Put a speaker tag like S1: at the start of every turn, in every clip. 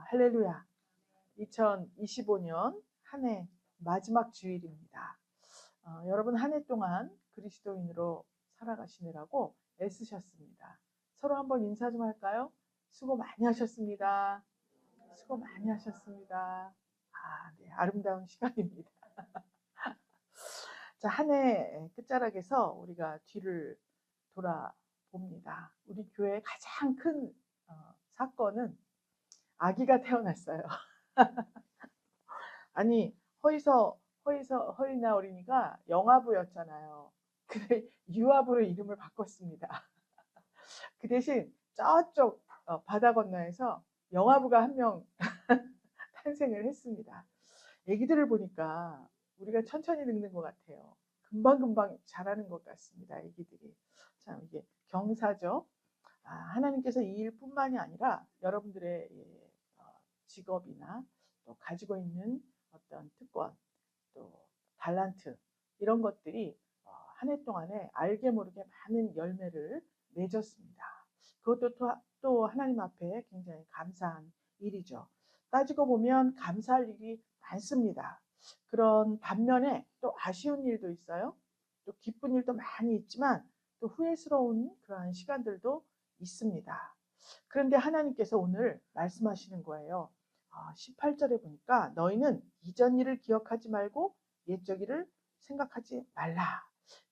S1: 할렐루야. 2025년 한 해 마지막 주일입니다. 여러분 한 해 동안 그리스도인으로 살아가시느라고 애쓰셨습니다. 서로 한번 인사 좀 할까요? 수고 많이 하셨습니다. 수고 많이 하셨습니다. 네, 아름다운 시간입니다. 자, 한 해 끝자락에서 우리가 뒤를 돌아봅니다. 우리 교회의 가장 큰 사건은 아기가 태어났어요. 아니, 허이나 어린이가 영아부였잖아요. 근데 유아부로 이름을 바꿨습니다. 그 대신 저쪽 바다 건너에서 영아부가 한 명 탄생을 했습니다. 애기들을 보니까 우리가 천천히 늙는 것 같아요. 금방금방 자라는 것 같습니다. 애기들이. 참 이게 경사죠. 하나님께서 이 일뿐만이 아니라 여러분들의 직업이나 또 가지고 있는 어떤 특권, 또 달란트 이런 것들이 한 해 동안에 알게 모르게 많은 열매를 맺었습니다. 그것도 또 하나님 앞에 굉장히 감사한 일이죠. 따지고 보면 감사할 일이 많습니다. 그런 반면에 또 아쉬운 일도 있어요. 또 기쁜 일도 많이 있지만 또 후회스러운 그러한 시간들도 있습니다. 그런데 하나님께서 오늘 말씀하시는 거예요. 18절에 보니까 너희는 이전 일을 기억하지 말고 옛적 일을 생각하지 말라.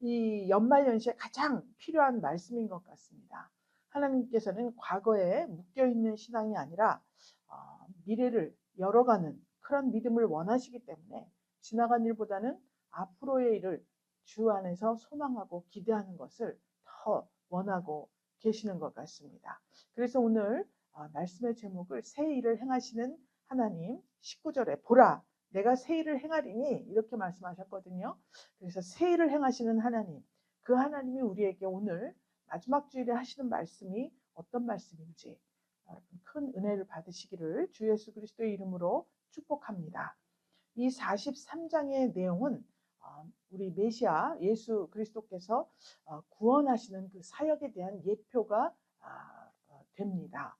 S1: 이 연말연시에 가장 필요한 말씀인 것 같습니다. 하나님께서는 과거에 묶여있는 신앙이 아니라 미래를 열어가는 그런 믿음을 원하시기 때문에 지나간 일보다는 앞으로의 일을 주 안에서 소망하고 기대하는 것을 더 원하고 계시는 것 같습니다. 그래서 오늘 말씀의 제목을 새 일을 행하시는 하나님, 19절에 보라 내가 새 일을 행하리니 이렇게 말씀하셨거든요. 그래서 새 일을 행하시는 하나님, 그 하나님이 우리에게 오늘 마지막 주일에 하시는 말씀이 어떤 말씀인지 큰 은혜를 받으시기를 주 예수 그리스도의 이름으로 축복합니다. 이 43장의 내용은 우리 메시아 예수 그리스도께서 구원하시는 그 사역에 대한 예표가 됩니다.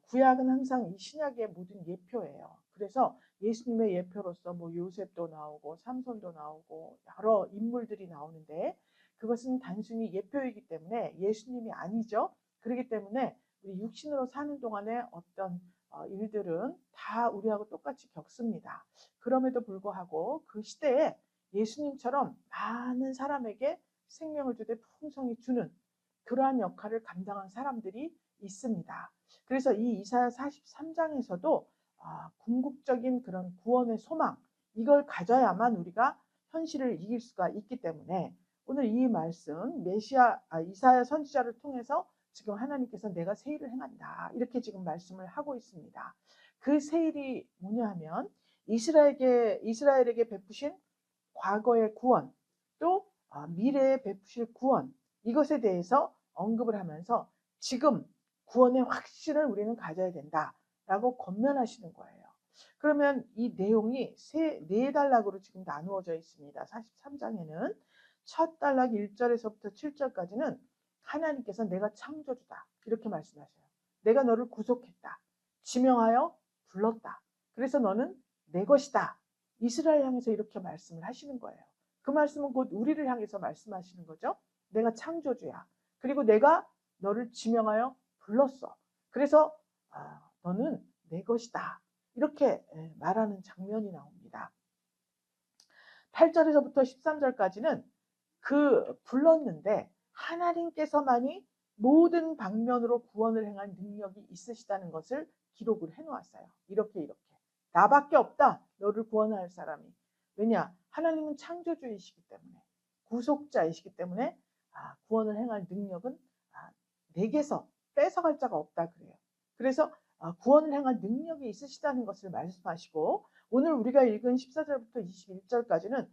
S1: 구약은 항상 이 신약의 모든 예표예요. 그래서 예수님의 예표로서 뭐 요셉도 나오고 삼손도 나오고 여러 인물들이 나오는데 그것은 단순히 예표이기 때문에 예수님이 아니죠. 그렇기 때문에 우리 육신으로 사는 동안에 어떤 일들은 다 우리하고 똑같이 겪습니다. 그럼에도 불구하고 그 시대에 예수님처럼 많은 사람에게 생명을 주되 풍성히 주는 그러한 역할을 감당한 사람들이 있습니다. 그래서 이 이사야 43장에서도 궁극적인 그런 구원의 소망 이걸 가져야만 우리가 현실을 이길 수가 있기 때문에 오늘 이 말씀 이사야 선지자를 통해서 지금 하나님께서 내가 새 일을 행한다 이렇게 지금 말씀을 하고 있습니다. 그 새 일이 뭐냐 하면 이스라엘에게 베푸신 과거의 구원 또 미래에 베푸실 구원 이것에 대해서 언급을 하면서 지금 구원의 확신을 우리는 가져야 된다라고 권면하시는 거예요. 그러면 이 내용이 네 단락으로 지금 나누어져 있습니다. 43장에는 첫 단락 1절에서부터 7절까지는 하나님께서 내가 창조주다 이렇게 말씀하셔요. 내가 너를 구속했다. 지명하여 불렀다. 그래서 너는 내 것이다. 이스라엘 향해서 이렇게 말씀을 하시는 거예요. 그 말씀은 곧 우리를 향해서 말씀하시는 거죠. 내가 창조주야. 그리고 내가 너를 지명하여 불렀어. 그래서 너는 내 것이다. 이렇게 말하는 장면이 나옵니다. 8절에서부터 13절까지는 그 불렀는데 하나님께서만이 모든 방면으로 구원을 행한 능력이 있으시다는 것을 기록을 해놓았어요. 이렇게 나밖에 없다. 너를 구원할 사람이. 왜냐? 하나님은 창조주이시기 때문에 구속자이시기 때문에 구원을 행할 능력은 내게서 뺏어갈 자가 없다 그래요. 그래서 구원을 행할 능력이 있으시다는 것을 말씀하시고 오늘 우리가 읽은 14절부터 21절까지는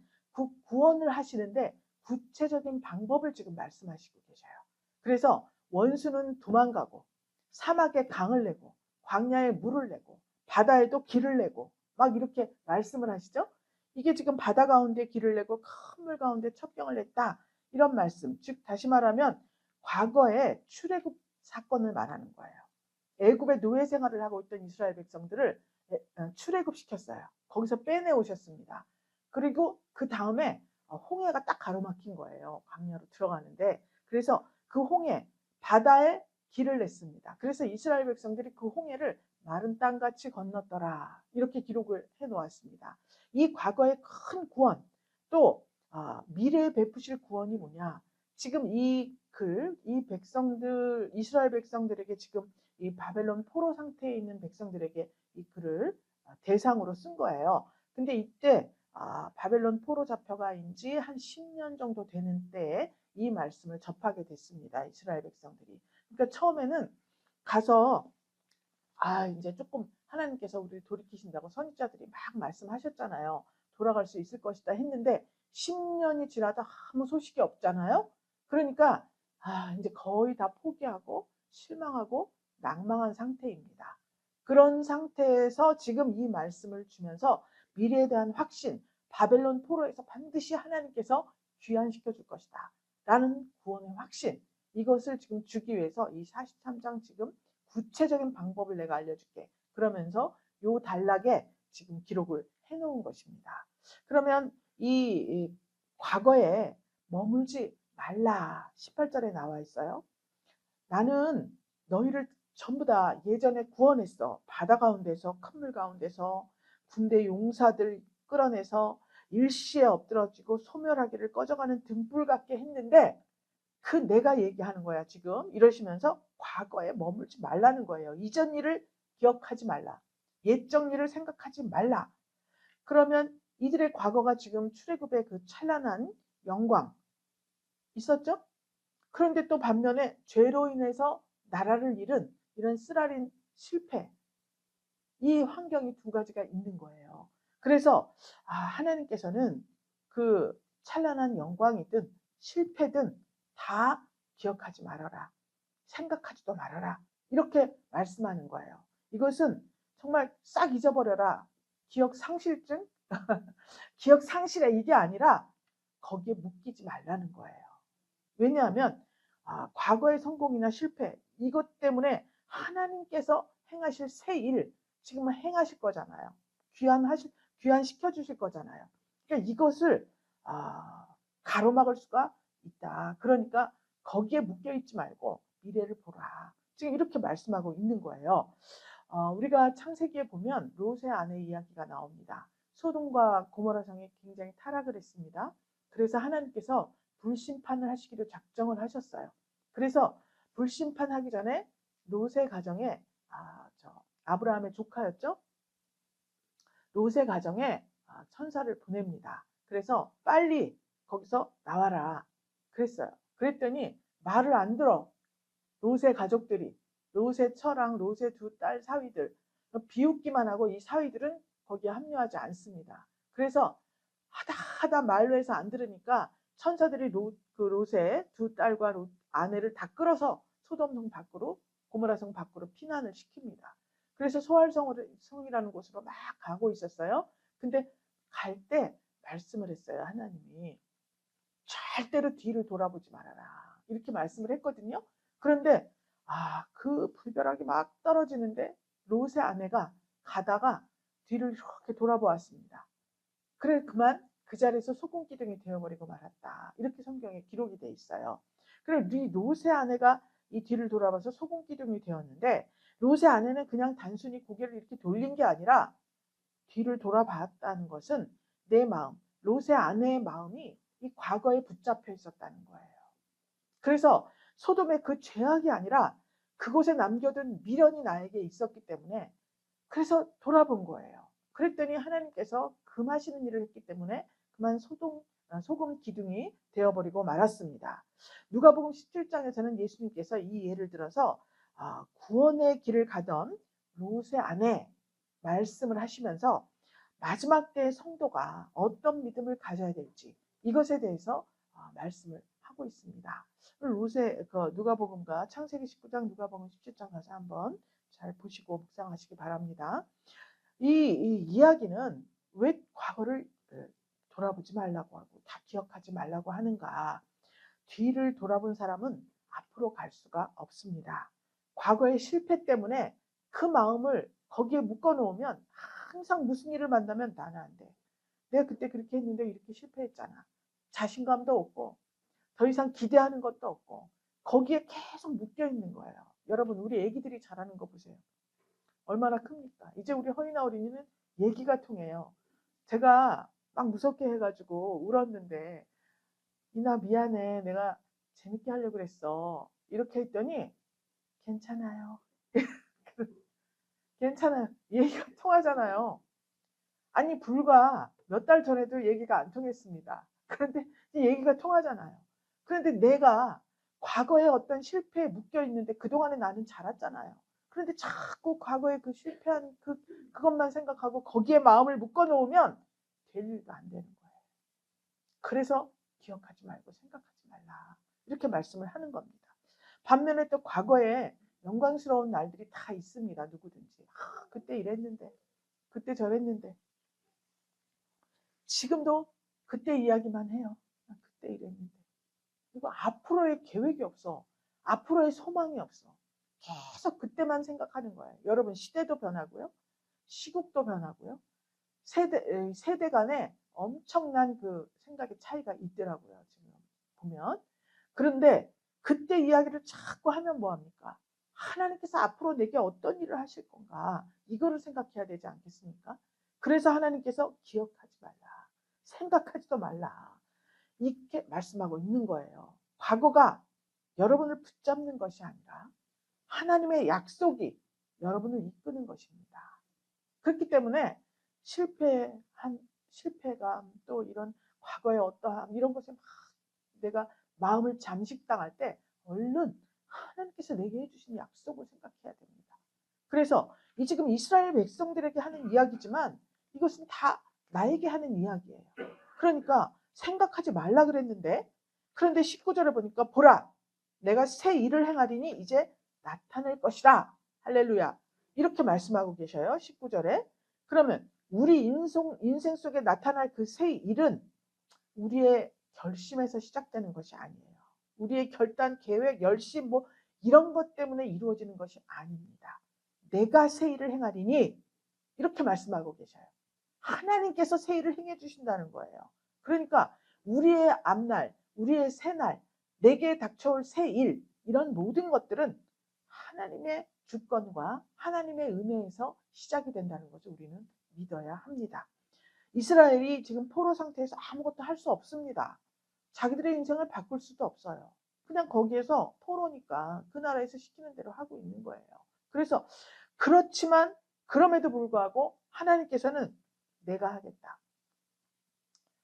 S1: 구원을 하시는데 구체적인 방법을 지금 말씀하시고 계셔요. 그래서 원수는 도망가고 사막에 강을 내고 광야에 물을 내고 바다에도 길을 내고 막 이렇게 말씀을 하시죠. 이게 지금 바다 가운데 길을 내고 큰 물 가운데 첩경을 냈다. 이런 말씀. 즉 다시 말하면 과거의 출애굽 사건을 말하는 거예요. 애굽의 노예 생활을 하고 있던 이스라엘 백성들을 출애굽시켰어요. 거기서 빼내오셨습니다. 그리고 그 다음에 홍해가 딱 가로막힌 거예요. 광야로 들어가는데. 그래서 그 홍해, 바다에 길을 냈습니다. 그래서 이스라엘 백성들이 그 홍해를 마른 땅같이 건넜더라. 이렇게 기록을 해놓았습니다. 이 과거의 큰 구원, 또 미래에 베푸실 구원이 뭐냐. 지금 이 백성들, 이스라엘 백성들에게 지금 이 바벨론 포로 상태에 있는 백성들에게 이 글을 대상으로 쓴 거예요. 근데 이때 바벨론 포로 잡혀가인 지 한 10년 정도 되는 때에 이 말씀을 접하게 됐습니다. 이스라엘 백성들이. 그러니까 처음에는 가서 이제 조금 하나님께서 우리를 돌이키신다고 선지자들이 막 말씀하셨잖아요. 돌아갈 수 있을 것이다 했는데 10년이 지나도 아무 소식이 없잖아요. 그러니까 이제 거의 다 포기하고 실망하고 낭망한 상태입니다. 그런 상태에서 지금 이 말씀을 주면서 미래에 대한 확신, 바벨론 포로에서 반드시 하나님께서 귀환시켜 줄 것이다 라는 구원의 확신, 이것을 지금 주기 위해서 이 43장 지금 구체적인 방법을 내가 알려줄게. 그러면서 요 단락에 지금 기록을 해놓은 것입니다. 그러면 이 과거에 머물지 말라 18절에 나와 있어요. 나는 너희를 전부 다 예전에 구원했어. 바다 가운데서, 큰 물 가운데서, 군대 용사들 끌어내서 일시에 엎드러지고 소멸하기를 꺼져가는 등불 같게 했는데, 그 내가 얘기하는 거야 지금. 이러시면서 과거에 머물지 말라는 거예요. 이전 일을 기억하지 말라. 옛적 일을 생각하지 말라. 그러면 이들의 과거가 지금 출애굽의 그 찬란한 영광 있었죠? 그런데 또 반면에 죄로 인해서 나라를 잃은 이런 쓰라린 실패, 이 환경이 두 가지가 있는 거예요. 그래서 하나님께서는 그 찬란한 영광이든 실패든 다 기억하지 말아라. 생각하지도 말아라. 이렇게 말씀하는 거예요. 이것은 정말 싹 잊어버려라. 기억 상실증? 기억 상실에 이게 아니라 거기에 묶이지 말라는 거예요. 왜냐하면 과거의 성공이나 실패 이것 때문에 하나님께서 행하실 새 일 지금 행하실 거잖아요. 귀환시켜 주실 거잖아요. 그러니까 이것을 가로막을 수가 있다. 그러니까 거기에 묶여 있지 말고 미래를 보라. 지금 이렇게 말씀하고 있는 거예요. 우리가 창세기에 보면 롯의 아내 이야기가 나옵니다. 소돔과 고모라 성이 굉장히 타락을 했습니다. 그래서 하나님께서 불심판을 하시기로 작정을 하셨어요. 그래서 불심판하기 전에 롯의 가정에 아브라함의 조카였죠. 롯의 가정에 천사를 보냅니다. 그래서 빨리 거기서 나와라 그랬어요. 그랬더니 말을 안 들어. 롯의 가족들이, 롯의 처랑 롯의 두 딸 사위들 비웃기만 하고, 이 사위들은 거기에 합류하지 않습니다. 그래서 하다 말로 해서 안 들으니까 천사들이 롯의 두 딸과 롯 아내를 다 끌어서 소돔성 밖으로, 고모라성 밖으로 피난을 시킵니다. 그래서 소알성이라는 곳으로 막 가고 있었어요. 근데 갈 때 말씀을 했어요. 하나님이 절대로 뒤를 돌아보지 말아라 이렇게 말씀을 했거든요. 그런데 그 불벼락이 막 떨어지는데 롯의 아내가 가다가 뒤를 이렇게 돌아보았습니다. 그래 그만 그 자리에서 소금 기둥이 되어버리고 말았다. 이렇게 성경에 기록이 돼 있어요. 그래 롯의 아내가 이 뒤를 돌아봐서 소금 기둥이 되었는데, 롯의 아내는 그냥 단순히 고개를 이렇게 돌린 게 아니라 뒤를 돌아봤다는 것은 내 마음, 롯의 아내의 마음이 이 과거에 붙잡혀 있었다는 거예요. 그래서 소돔의 그 죄악이 아니라 그곳에 남겨둔 미련이 나에게 있었기 때문에 그래서 돌아본 거예요. 그랬더니 하나님께서 금하시는 일을 했기 때문에 그만 소금 기둥이 되어버리고 말았습니다. 누가복음 17장에서는 예수님께서 이 예를 들어서 구원의 길을 가던 롯의 아내 말씀을 하시면서 마지막 때의 성도가 어떤 믿음을 가져야 될지 이것에 대해서 말씀을 하고 있습니다. 롯의 누가복음과 창세기 19장, 누가복음 17장 가서 한번 잘 보시고 묵상하시기 바랍니다. 이 이야기는 왜 과거를 돌아보지 말라고 하고 다 기억하지 말라고 하는가? 뒤를 돌아본 사람은 앞으로 갈 수가 없습니다. 과거의 실패 때문에 그 마음을 거기에 묶어 놓으면 항상 무슨 일을 만나면 나는 안 돼. 내가 그때 그렇게 했는데 이렇게 실패했잖아. 자신감도 없고 더 이상 기대하는 것도 없고 거기에 계속 묶여 있는 거예요. 여러분 우리 애기들이 잘하는 거 보세요. 얼마나 큽니까? 이제 우리 허이나 어린이는 얘기가 통해요. 제가 막 무섭게 해가지고 울었는데 이나 미안해. 내가 재밌게 하려고 그랬어. 이렇게 했더니 괜찮아요. 괜찮아요. 얘기가 통하잖아요. 아니 불과 몇 달 전에도 얘기가 안 통했습니다. 그런데 얘기가 통하잖아요. 그런데 내가 과거에 어떤 실패에 묶여 있는데 그동안에 나는 잘했잖아요. 그런데 자꾸 과거에 그 실패한 그것만 생각하고 거기에 마음을 묶어 놓으면 될 일도 안 되는 거예요. 그래서 기억하지 말고 생각하지 말라. 이렇게 말씀을 하는 겁니다. 반면에 또 과거에 영광스러운 날들이 다 있습니다. 누구든지. 그때 이랬는데, 그때 저랬는데. 지금도 그때 이야기만 해요. 그때 이랬는데. 그리고 앞으로의 계획이 없어. 앞으로의 소망이 없어. 계속 그때만 생각하는 거예요. 여러분 시대도 변하고요. 시국도 변하고요. 세대 간에 엄청난 그 생각의 차이가 있더라고요. 지금 보면. 그런데 그때 이야기를 자꾸 하면 뭐합니까? 하나님께서 앞으로 내게 어떤 일을 하실 건가? 이거를 생각해야 되지 않겠습니까? 그래서 하나님께서 기억하지 말라. 생각하지도 말라. 이렇게 말씀하고 있는 거예요. 과거가 여러분을 붙잡는 것이 아니라 하나님의 약속이 여러분을 이끄는 것입니다. 그렇기 때문에 실패감 또 이런 과거의 어떠함 이런 것에 막 내가 마음을 잠식당할 때 얼른 하나님께서 내게 해주신 약속을 생각해야 됩니다. 그래서 이 지금 이스라엘 백성들에게 하는 이야기지만 이것은 다 나에게 하는 이야기예요. 그러니까 생각하지 말라 그랬는데 그런데 19절에 보니까 보라 내가 새 일을 행하리니 이제 나타낼 것이다. 할렐루야. 이렇게 말씀하고 계셔요. 19절에. 그러면 우리 인생 속에 나타날 그 새 일은 우리의 결심에서 시작되는 것이 아니에요. 우리의 결단, 계획, 열심 뭐 이런 것 때문에 이루어지는 것이 아닙니다. 내가 새 일을 행하리니 이렇게 말씀하고 계셔요. 하나님께서 새 일을 행해 주신다는 거예요. 그러니까 우리의 앞날, 우리의 새날, 내게 닥쳐올 새 일, 이런 모든 것들은 하나님의 주권과 하나님의 은혜에서 시작이 된다는 것을 우리는 믿어야 합니다. 이스라엘이 지금 포로 상태에서 아무것도 할 수 없습니다. 자기들의 인생을 바꿀 수도 없어요. 그냥 거기에서 포로니까 그 나라에서 시키는 대로 하고 있는 거예요. 그래서 그렇지만 그럼에도 불구하고 하나님께서는 내가 하겠다.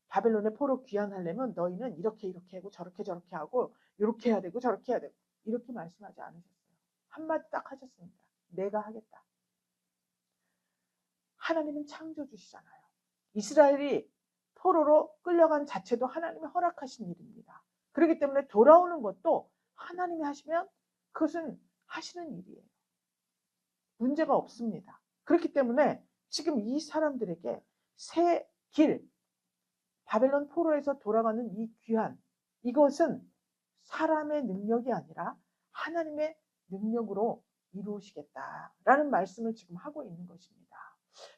S1: 바벨론의 포로 귀환하려면 너희는 이렇게 하고 저렇게 하고 이렇게 해야 되고 저렇게 해야 되고 이렇게 말씀하지 않으셨어요. 한마디 딱 하셨습니다. 내가 하겠다. 하나님은 창조주시잖아요. 이스라엘이 포로로 끌려간 자체도 하나님이 허락하신 일입니다. 그렇기 때문에 돌아오는 것도 하나님이 하시면 그것은 하시는 일이에요. 문제가 없습니다. 그렇기 때문에 지금 이 사람들에게 새 길, 바벨론 포로에서 돌아가는 이 귀환, 이것은 사람의 능력이 아니라 하나님의 능력으로 이루시겠다라는 말씀을 지금 하고 있는 것입니다.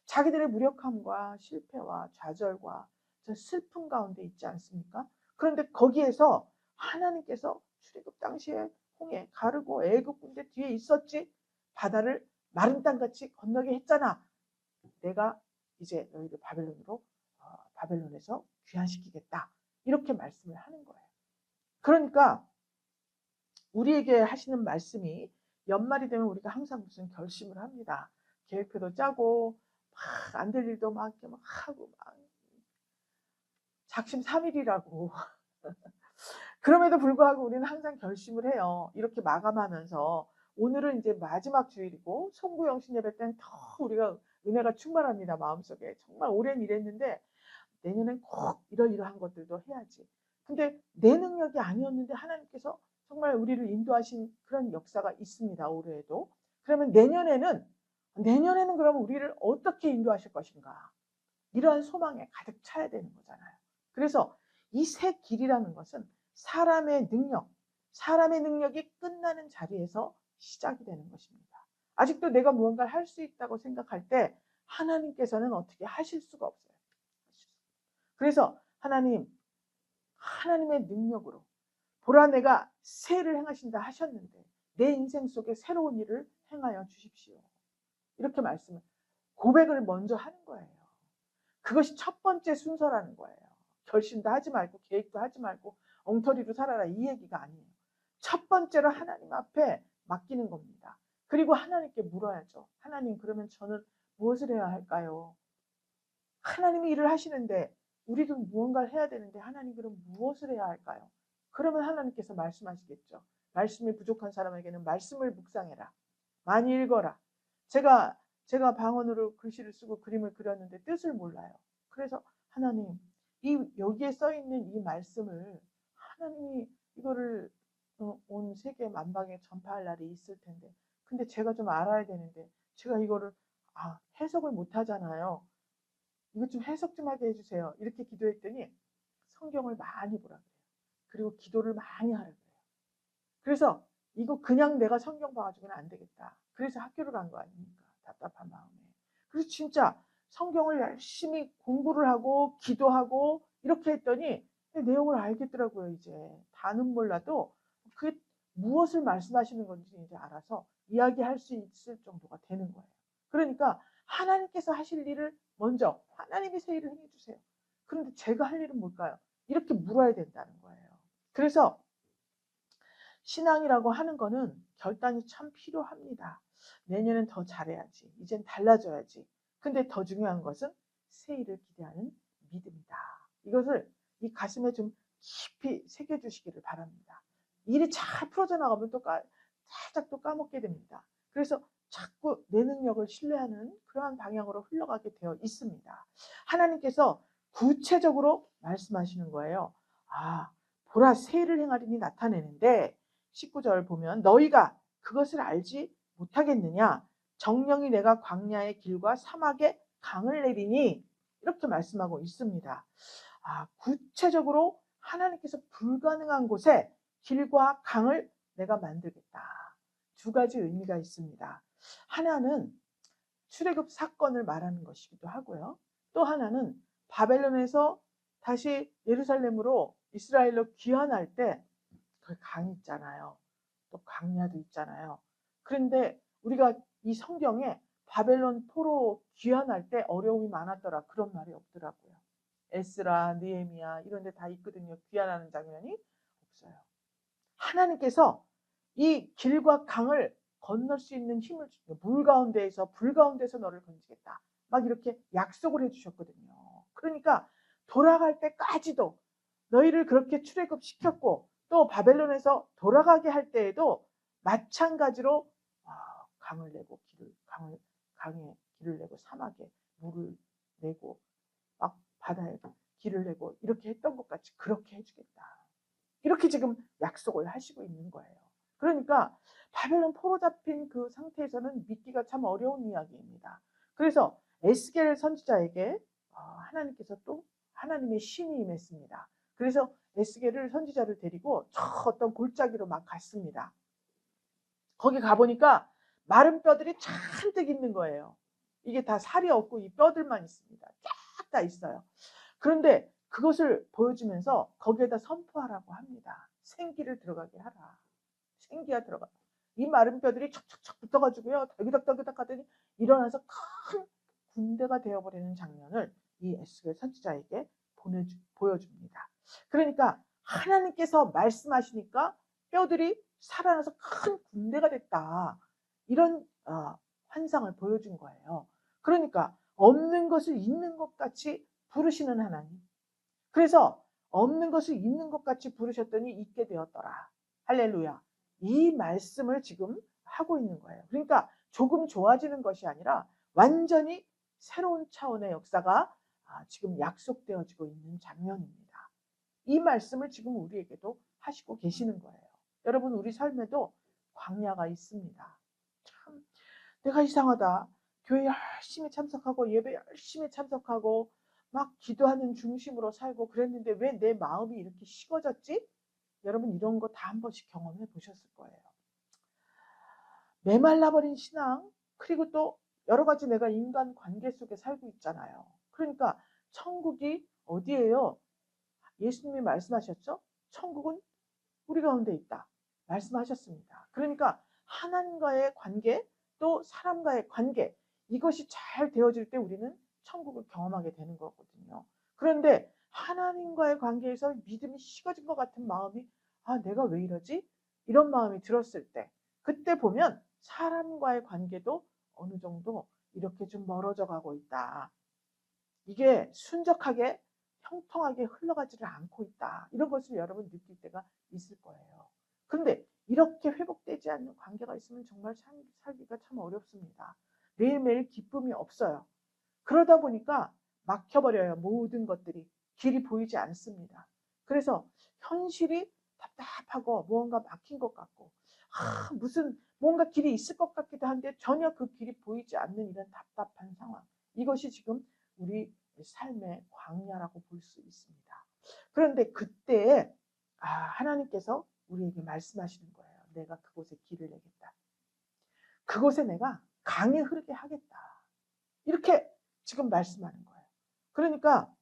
S1: 자기들의 무력함과 실패와 좌절과 슬픔 가운데 있지 않습니까? 그런데 거기에서 하나님께서 출애굽 당시에 홍해 가르고 애굽 군대 뒤에 있었지 바다를 마른 땅같이 건너게 했잖아. 내가 이제 너희를 바벨론에서 귀환시키겠다. 이렇게 말씀을 하는 거예요. 그러니까 우리에게 하시는 말씀이 연말이 되면 우리가 항상 무슨 결심을 합니다. 계획표도 짜고 막 안 될 일도 막 하고 막 작심삼일이라고. 그럼에도 불구하고 우리는 항상 결심을 해요. 이렇게 마감하면서 오늘은 이제 마지막 주일이고 송구영신 예배 때는 더 우리가 은혜가 충만합니다. 마음속에. 정말 오랜 일했는데 내년엔 꼭 이러이러한 것들도 해야지. 근데 내 능력이 아니었는데 하나님께서 정말 우리를 인도하신 그런 역사가 있습니다. 올해에도. 그러면 내년에는 그러면 우리를 어떻게 인도하실 것인가. 이러한 소망에 가득 차야 되는 거잖아요. 그래서 이 새 길이라는 것은 사람의 능력이 끝나는 자리에서 시작이 되는 것입니다. 아직도 내가 무언가를 할 수 있다고 생각할 때 하나님께서는 어떻게 하실 수가 없어요. 그래서 하나님의 능력으로 보라 내가 새를 행하신다 하셨는데 내 인생 속에 새로운 일을 행하여 주십시오. 이렇게 고백을 먼저 하는 거예요. 그것이 첫 번째 순서라는 거예요. 결심도 하지 말고 계획도 하지 말고 엉터리로 살아라 이 얘기가 아니에요. 첫 번째로 하나님 앞에 맡기는 겁니다. 그리고 하나님께 물어야죠. 하나님 그러면 저는 무엇을 해야 할까요? 하나님이 일을 하시는데 우리도 무언가를 해야 되는데 하나님 그럼 무엇을 해야 할까요? 그러면 하나님께서 말씀하시겠죠. 말씀이 부족한 사람에게는 말씀을 묵상해라. 많이 읽어라. 제가 방언으로 글씨를 쓰고 그림을 그렸는데 뜻을 몰라요. 그래서 하나님 여기에 써 있는 이 말씀을 하나님이 이거를 온 세계 만방에 전파할 날이 있을 텐데 근데 제가 좀 알아야 되는데 제가 이거를 해석을 못 하잖아요. 이것 좀 해석 좀 하게 해주세요. 이렇게 기도했더니 성경을 많이 보라 그래요. 그리고 기도를 많이 하라 그래요. 그래서 이거 그냥 내가 성경 봐가지고는 안 되겠다. 그래서 학교를 간 거 아닙니까? 답답한 마음에. 그래서 진짜 성경을 열심히 공부를 하고 기도하고 이렇게 했더니 내용을 알겠더라고요. 이제 다는 몰라도 그게 무엇을 말씀하시는 건지 이제 알아서 이야기할 수 있을 정도가 되는 거예요. 그러니까 하나님께서 하실 일을 먼저 하나님이 새 일을 해주세요. 그런데 제가 할 일은 뭘까요? 이렇게 물어야 된다는 거예요. 그래서 신앙이라고 하는 거는 결단이 참 필요합니다. 내년엔 더 잘해야지. 이젠 달라져야지. 근데 더 중요한 것은 새 일을 기대하는 믿음이다. 이것을 이 가슴에 좀 깊이 새겨주시기를 바랍니다. 일이 잘 풀어져 나가면 살짝 또 까먹게 됩니다. 그래서 자꾸 내 능력을 신뢰하는 그러한 방향으로 흘러가게 되어 있습니다. 하나님께서 구체적으로 말씀하시는 거예요. 보라 새 일을 행하리니 나타내는데 19절 보면 너희가 그것을 알지 못하겠느냐? 정령이 내가 광야의 길과 사막의 강을 내리니 이렇게 말씀하고 있습니다. 구체적으로 하나님께서 불가능한 곳에 길과 강을 내가 만들겠다. 두 가지 의미가 있습니다. 하나는 출애굽 사건을 말하는 것이기도 하고요. 또 하나는 바벨론에서 다시 예루살렘으로 이스라엘로 귀환할 때 그 강이 있잖아요. 또 광야도 있잖아요. 그런데 우리가 이 성경에 바벨론 포로 귀환할 때 어려움이 많았더라 그런 말이 없더라고요. 에스라, 느헤미야 이런 데 다 있거든요. 귀환하는 장면이 없어요. 하나님께서 이 길과 강을 건널 수 있는 힘을 주시고 불 가운데에서 너를 건지겠다. 막 이렇게 약속을 해주셨거든요. 그러니까 돌아갈 때까지도 너희를 그렇게 출애굽시켰고 또 바벨론에서 돌아가게 할 때에도 마찬가지로 강을 내고 강에 길을 내고 사막에 물을 내고 막 바다에 길을 내고 이렇게 했던 것 같이 그렇게 해주겠다. 이렇게 지금 약속을 하시고 있는 거예요. 그러니까 바벨론 포로 잡힌 그 상태에서는 믿기가 참 어려운 이야기입니다. 그래서 에스겔 선지자에게 하나님께서 또 하나님의 신이 임했습니다. 그래서 에스겔을 선지자를 데리고 저 어떤 골짜기로 막 갔습니다. 거기 가보니까 마른 뼈들이 잔뜩 있는 거예요. 이게 다 살이 없고 이 뼈들만 있습니다. 쫙 다 있어요. 그런데 그것을 보여주면서 거기에다 선포하라고 합니다. 생기를 들어가게 하라. 생기가 들어가. 이 마른 뼈들이 척척척 붙어가지고요. 덜기덕덜기덕 하더니 일어나서 큰 군대가 되어버리는 장면을 이 에스겔 선지자에게 보여줍니다. 그러니까 하나님께서 말씀하시니까 뼈들이 살아나서 큰 군대가 됐다. 이런 환상을 보여준 거예요. 그러니까 없는 것을 있는 것 같이 부르시는 하나님. 그래서 없는 것을 있는 것 같이 부르셨더니 있게 되었더라. 할렐루야. 이 말씀을 지금 하고 있는 거예요. 그러니까 조금 좋아지는 것이 아니라 완전히 새로운 차원의 역사가 지금 약속되어지고 있는 장면입니다. 이 말씀을 지금 우리에게도 하시고 계시는 거예요. 여러분 우리 삶에도 광야가 있습니다. 참 내가 이상하다. 교회 열심히 참석하고 예배 열심히 참석하고 막 기도하는 중심으로 살고 그랬는데 왜 내 마음이 이렇게 식어졌지? 여러분 이런 거 다 한 번씩 경험해 보셨을 거예요. 메말라버린 신앙, 그리고 또 여러 가지 내가 인간 관계 속에 살고 있잖아요. 그러니까 천국이 어디예요? 예수님이 말씀하셨죠? 천국은 우리 가운데 있다. 말씀하셨습니다. 그러니까 하나님과의 관계, 또 사람과의 관계, 이것이 잘 되어질 때 우리는 천국을 경험하게 되는 거거든요. 그런데 하나님과의 관계에서 믿음이 식어진 것 같은 마음이, 아, 내가 왜 이러지? 이런 마음이 들었을 때, 그때 보면 사람과의 관계도 어느 정도 이렇게 좀 멀어져 가고 있다. 이게 순적하게 형통하게 흘러가지를 않고 있다. 이런 것을 여러분 느낄 때가 있을 거예요. 그런데 이렇게 회복되지 않는 관계가 있으면 정말 살기가 참 어렵습니다. 매일매일 기쁨이 없어요. 그러다 보니까 막혀버려요. 모든 것들이. 길이 보이지 않습니다. 그래서 현실이 답답하고 무언가 막힌 것 같고, 무슨 뭔가 길이 있을 것 같기도 한데 전혀 그 길이 보이지 않는 이런 답답한 상황. 이것이 지금 우리 삶의 광야라고 볼 수 있습니다. 그런데 그때 하나님께서 우리에게 말씀하시는 거예요. 내가 그곳에 길을 내겠다. 그곳에 내가 강이 흐르게 하겠다. 이렇게 지금 말씀하는 거예요. 그러니까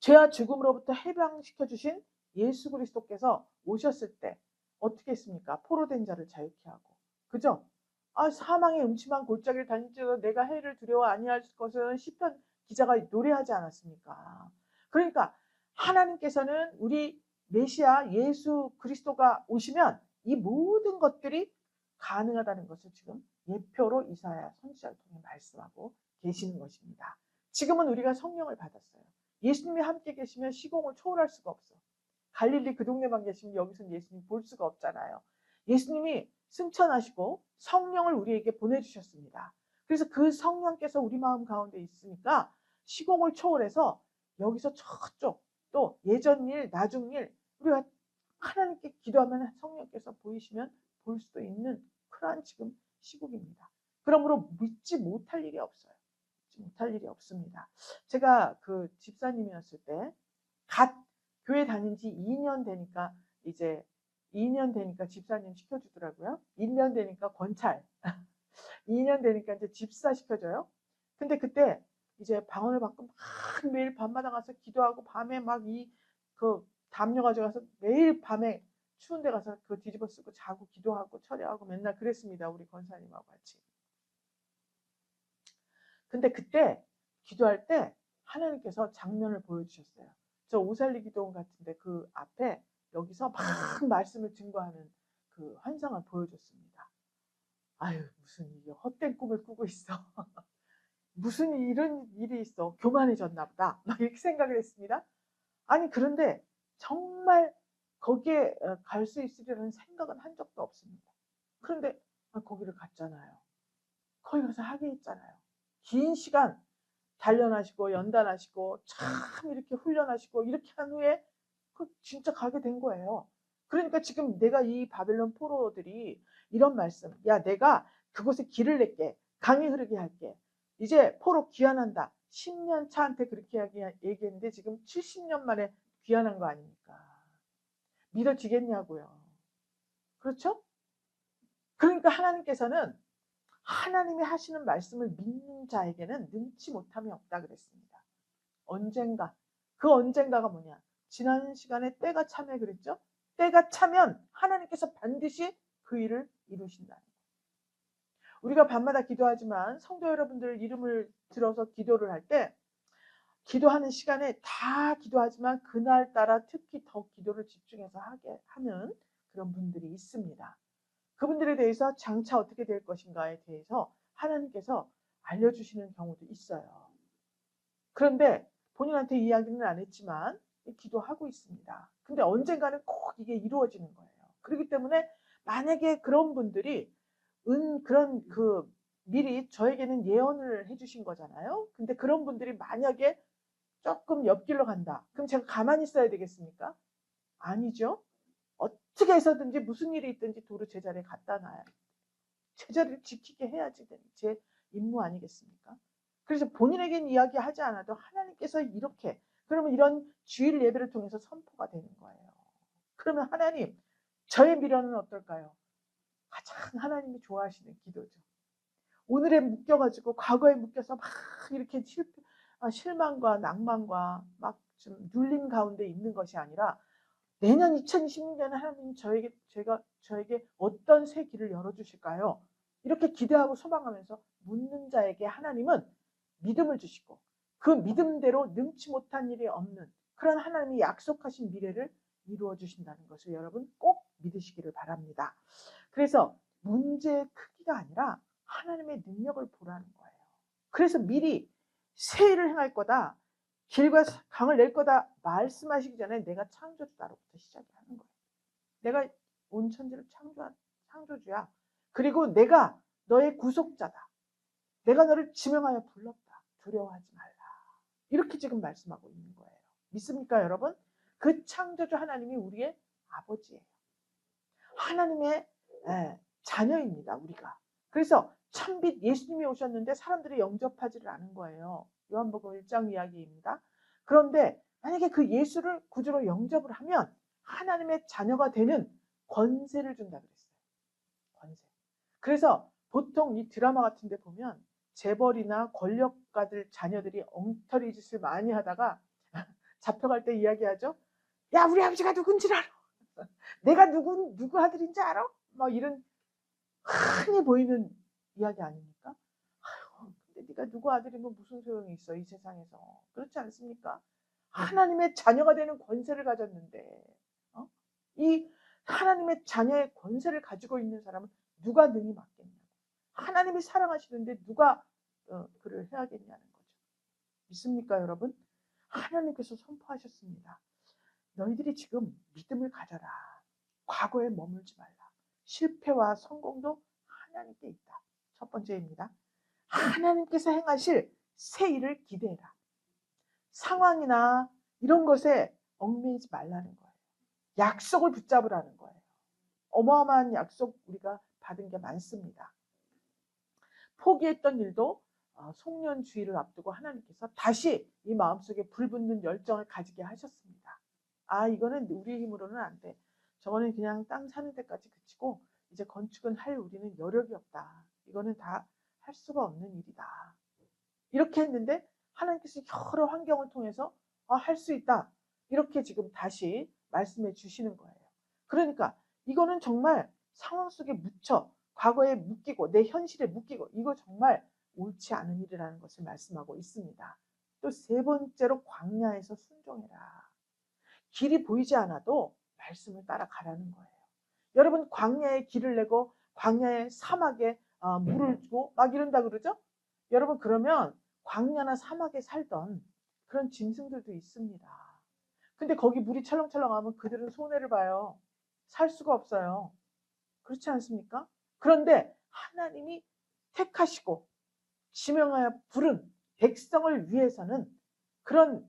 S1: 죄와 죽음으로부터 해방시켜 주신 예수 그리스도께서 오셨을 때 어떻게 했습니까? 포로된 자를 자유케 하고. 그죠? 사망의 음침한 골짜기를 다니면서 내가 해를 두려워 아니할 것은 시편 기자가 노래하지 않았습니까? 그러니까 하나님께서는 우리 메시아 예수 그리스도가 오시면 이 모든 것들이 가능하다는 것을 지금 예표로 이사야 선지자를 통해 말씀하고 계시는 것입니다. 지금은 우리가 성령을 받았어요. 예수님이 함께 계시면 시공을 초월할 수가 없어. 갈릴리 그 동네만 계시면 여기서는 예수님 볼 수가 없잖아요. 예수님이 승천하시고 성령을 우리에게 보내주셨습니다. 그래서 그 성령께서 우리 마음 가운데 있으니까 시공을 초월해서 여기서 저쪽 또 예전 일, 나중 일, 우리가 하나님께 기도하면 성령께서 보이시면 볼 수도 있는 그러한 지금 시국입니다. 그러므로 믿지 못할 일이 없어요. 믿지 못할 일이 없습니다. 제가 그 집사님이었을 때 갓 교회 다닌 지 2년 되니까 이제 2년 되니까 집사님 시켜주더라고요. 1년 되니까 권찰, 2년 되니까 이제 집사 시켜줘요. 근데 그때 이제 방언을 받고 막 매일 밤마다 가서 기도하고 밤에 막 그 담요 가져가서 매일 밤에 추운 데 가서 그 뒤집어 쓰고 자고 기도하고 철야하고 맨날 그랬습니다. 우리 권사님하고 같이. 근데 그때 기도할 때 하나님께서 장면을 보여주셨어요. 저 오살리 기도원 같은데 그 앞에 여기서 막 말씀을 증거하는 그 환상을 보여줬습니다. 아유, 무슨 이게 헛된 꿈을 꾸고 있어. 무슨 이런 일이 있어. 교만해졌나 보다. 막 이렇게 생각을 했습니다. 아니, 그런데 정말 거기에 갈 수 있으리라는 생각은 한 적도 없습니다. 그런데 거기를 갔잖아요. 거기 가서 하게 했잖아요. 긴 시간 단련하시고 연단하시고 참 이렇게 훈련하시고 이렇게 한 후에 진짜 가게 된 거예요. 그러니까 지금 내가 이 바벨론 포로들이 이런 말씀, 야, 내가 그곳에 길을 낼게, 강이 흐르게 할게, 이제 포로 귀환한다. 10년 차한테 그렇게 얘기했는데 지금 70년 만에 귀환한 거 아닙니까? 믿어지겠냐고요. 그렇죠? 그러니까 하나님께서는 하나님이 하시는 말씀을 믿는 자에게는 능치 못함이 없다 그랬습니다. 언젠가, 그 언젠가가 뭐냐? 지난 시간에 때가 차면 그랬죠? 때가 차면 하나님께서 반드시 그 일을 이루신다는 거예요. 우리가 밤마다 기도하지만 성도 여러분들 이름을 들어서 기도를 할 때 기도하는 시간에 다 기도하지만 그날따라 특히 더 기도를 집중해서 하게 하는 그런 분들이 있습니다. 그분들에 대해서 장차 어떻게 될 것인가에 대해서 하나님께서 알려주시는 경우도 있어요. 그런데 본인한테 이야기는 안 했지만 기도하고 있습니다. 근데 언젠가는 꼭 이게 이루어지는 거예요. 그렇기 때문에 만약에 그런 분들이 그런 미리 저에게는 예언을 해주신 거잖아요. 근데 그런 분들이 만약에 조금 옆길로 간다. 그럼 제가 가만히 있어야 되겠습니까? 아니죠. 어떻게 해서든지 무슨 일이 있든지 도로 제자리에 갖다 놔야 돼요. 제자리를 지키게 해야지 제 임무 아니겠습니까? 그래서 본인에겐 이야기하지 않아도 하나님께서 이렇게, 그러면 이런 주일 예배를 통해서 선포가 되는 거예요. 그러면 하나님, 저의 미련은 어떨까요? 가장 하나님이 좋아하시는 기도죠. 오늘에 묶여가지고 과거에 묶여서 막 이렇게 실망과 낭만과 막 좀 눌림 가운데 있는 것이 아니라 내년 2026년에 하나님 저에게 어떤 새 길을 열어주실까요? 이렇게 기대하고 소망하면서 묻는 자에게 하나님은 믿음을 주시고 그 믿음대로 능치 못한 일이 없는 그런 하나님이 약속하신 미래를 이루어 주신다는 것을 여러분 꼭 믿으시기를 바랍니다. 그래서 문제의 크기가 아니라 하나님의 능력을 보라는 거예요. 그래서 미리 새 일을 행할 거다, 길과 강을 낼 거다 말씀하시기 전에 내가 창조주다로부터 시작을 하는 거예요. 내가 온 천지를 창조한 창조주야. 그리고 내가 너의 구속자다. 내가 너를 지명하여 불렀다. 두려워하지 말라. 이렇게 지금 말씀하고 있는 거예요. 믿습니까, 여러분? 그 창조주 하나님이 우리의 아버지예요. 하나님의 자녀입니다, 우리가. 그래서 참빛 예수님이 오셨는데 사람들이 영접하지를 않은 거예요. 요한복음 1장 이야기입니다. 그런데 만약에 그 예수를 구주로 영접을 하면 하나님의 자녀가 되는 권세를 준다 그랬어요. 권세. 그래서 보통 이 드라마 같은 데 보면 재벌이나 권력가들 자녀들이 엉터리 짓을 많이 하다가 잡혀갈 때 이야기하죠. 야, 우리 아버지가 누군지 알아? 내가 누구 아들인지 알아? 막 이런 흔히 보이는 이야기 아닙니까? 아유, 근데 네가 누구 아들이면 무슨 소용이 있어, 이 세상에서. 그렇지 않습니까? 하나님의 자녀가 되는 권세를 가졌는데 이 하나님의 자녀의 권세를 가지고 있는 사람은 누가 능히 맡겠냐. 하나님이 사랑하시는데 누가 그를 해야겠냐는 거죠. 믿습니까, 여러분? 하나님께서 선포하셨습니다. 너희들이 지금 믿음을 가져라. 과거에 머물지 말라. 실패와 성공도 하나님께 있다. 첫 번째입니다. 하나님께서 행하실 새 일을 기대해라. 상황이나 이런 것에 얽매이지 말라는 거예요. 약속을 붙잡으라는 거예요. 어마어마한 약속 우리가 받은 게 많습니다. 포기했던 일도 송년주의를 앞두고 하나님께서 다시 이 마음속에 불붙는 열정을 가지게 하셨습니다. 이거는 우리의 힘으로는 안 돼. 저거는 그냥 땅 사는 데까지 그치고 이제 건축은 할 우리는 여력이 없다. 이거는 다 할 수가 없는 일이다. 이렇게 했는데 하나님께서 여러 환경을 통해서 할 수 있다. 이렇게 지금 다시 말씀해 주시는 거예요. 그러니까 이거는 정말 상황 속에 묻혀 과거에 묶이고 내 현실에 묶이고 이거 정말 옳지 않은 일이라는 것을 말씀하고 있습니다. 또 세 번째로 광야에서 순종해라. 길이 보이지 않아도 말씀을 따라가라는 거예요. 여러분 광야에 길을 내고 광야의 사막에 물을 주고 막 이런다 그러죠? 여러분 그러면 광야나 사막에 살던 그런 짐승들도 있습니다. 근데 거기 물이 철렁철렁하면 그들은 손해를 봐요. 살 수가 없어요. 그렇지 않습니까? 그런데 하나님이 택하시고 지명하여 부른 백성을 위해서는 그런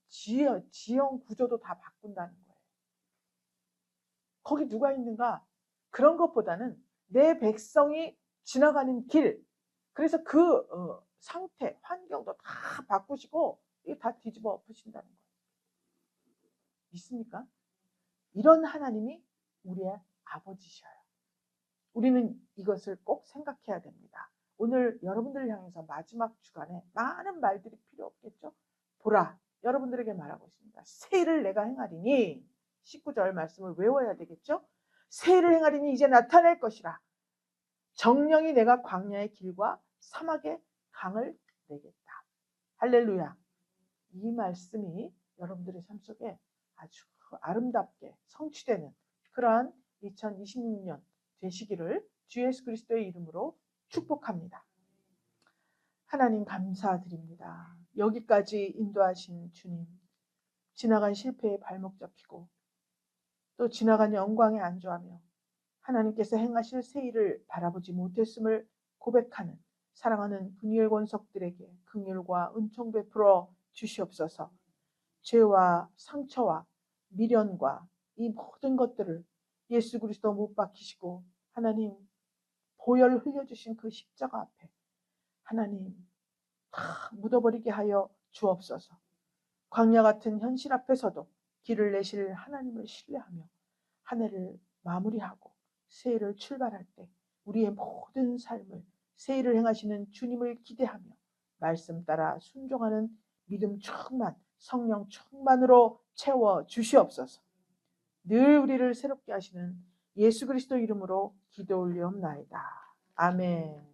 S1: 지형 구조도 다 바꾼다는 거예요. 거기 누가 있는가? 그런 것보다는 내 백성이 지나가는 길, 그래서 그 상태, 환경도 다 바꾸시고 이게 다 뒤집어 엎으신다는 거예요. 믿습니까? 이런 하나님이 우리의 아버지셔요. 우리는 이것을 꼭 생각해야 됩니다. 오늘 여러분들을 향해서 마지막 주간에 많은 말들이 필요 없겠죠? 보라, 여러분들에게 말하고 있습니다. 새 일을 내가 행하리니 19절 말씀을 외워야 되겠죠? 새 일을 행하리니 이제 나타날 것이라. 정령이 내가 광야의 길과 사막의 강을 내겠다. 할렐루야. 이 말씀이 여러분들의 삶 속에 아주 아름답게 성취되는 그러한 2026년 되시기를 주 예수 그리스도의 이름으로 축복합니다. 하나님 감사드립니다. 여기까지 인도하신 주님, 지나간 실패에 발목 잡히고 또 지나간 영광에 안주하며 하나님께서 행하실 새 일을 바라보지 못했음을 고백하는 사랑하는 분이엘 권속들에게 긍휼과 은총 베풀어 주시옵소서. 죄와 상처와 미련과 이 모든 것들을 예수 그리스도 못 박히시고 하나님 보혈 흘려주신 그 십자가 앞에 하나님 다 묻어버리게 하여 주옵소서. 광야 같은 현실 앞에서도 길을 내실 하나님을 신뢰하며 한 해를 마무리하고 새해를 출발할 때 우리의 모든 삶을 새해를 행하시는 주님을 기대하며 말씀 따라 순종하는 믿음 충만, 성령 충만으로 채워 주시옵소서. 늘 우리를 새롭게 하시는 예수 그리스도 이름으로 기도 올리옵나이다. 아멘.